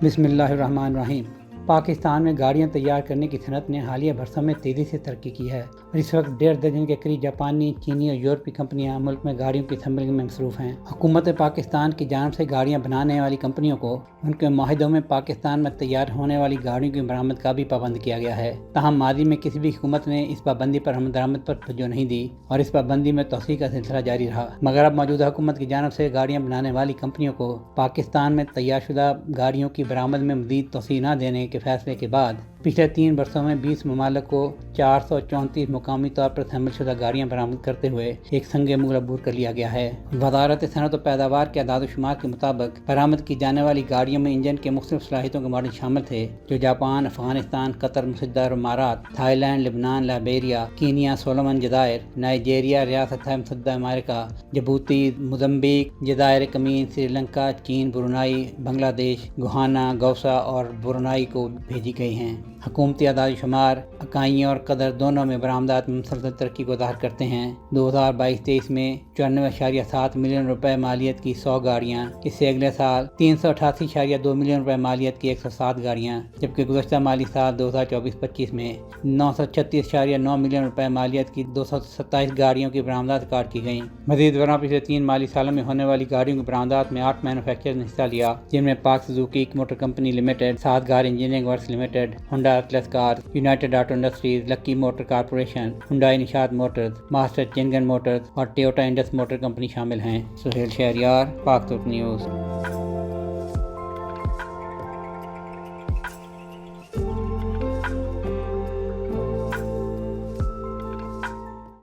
بسم اللہ الرحمن الرحیم۔ پاکستان میں گاڑیاں تیار کرنے کی صنعت نے حالیہ برسوں میں تیزی سے ترقی کی ہے اور اس وقت 1.5 درجن کے قریب جاپانی، چینی اور یورپی کمپنیاں ملک میں گاڑیوں کی اسمبلنگ میں مصروف ہیں۔ حکومت پاکستان کی جانب سے گاڑیاں بنانے والی کمپنیوں کو ان کے معاہدوں میں پاکستان میں تیار ہونے والی گاڑیوں کی برآمد کا بھی پابند کیا گیا ہے۔ تاہم ماضی میں کسی بھی حکومت نے اس پابندی پر درآمد پر توجہ نہیں دی اور اس پابندی میں توسیع کا سلسلہ جاری رہا، مگر اب موجودہ حکومت کی جانب سے گاڑیاں بنانے والی کمپنیوں کو پاکستان میں تیار شدہ گاڑیوں کی برآمد میں مزید توسیع نہ دینے کے فیصلے کے بعد پچھلے 3 برسوں میں 20 ممالک کو 434 مقامی طور پر اسمبل شدہ گاڑیاں برآمد کرتے ہوئے ایک سنگ میل عبور کر لیا گیا ہے۔ وزارت صنعت و پیداوار کے اعداد و شمار کے مطابق برآمد کی جانے والی گاڑیوں میں انجن کے مختلف صلاحیتوں کے ماڈل شامل تھے، جو جاپان، افغانستان، قطر، متحدہ عرب امارات، تھائی لینڈ، لبنان، لائبیریا، کینیا، سولومن جزائر، نائجیریا، ریاست متحدہ امریکہ، جبوتی، موزمبیق، جزائر کمین، سری لنکا، چین، برونائی، بنگلہ دیش، گھانا، گوسا اور برونائی کو بھیجی گئی ہیں۔ حکومتی اعداد و شمار اکائیوں اور قدر دونوں میں برآمدات میں مسلسل ترقی کو ظاہر کرتے ہیں۔ 2022-23 میں 94.7 ملین روپے مالیت کی 100 گاڑیاں، اس سے اگلے سال 388.2 ملین روپے مالیت کی 107 گاڑیاں، جبکہ گزشتہ مالی سال 2024-25 میں 936.9 ملین روپے مالیت کی 227 گاڑیوں کی برآمدات ریکارڈ کی گئیں۔ مزید برآں پچھلے 3 مالی سالوں میں ہونے والی گاڑیوں کی برآمدات میں 8 مینوفیکچررز نے حصہ لیا، جن میں Pak Suzuki Motor Company Limited, Sazgar Engineering Works Limited, Honda Atlas Cars, United Auto Industries, Lucky Motor Corporation, Hyundai Nishat Motors, Master Changan Motors اور ٹویوٹا انڈس موٹر کمپنی شامل ہیں۔ سہیل شہریار، پاک ترک نیوز۔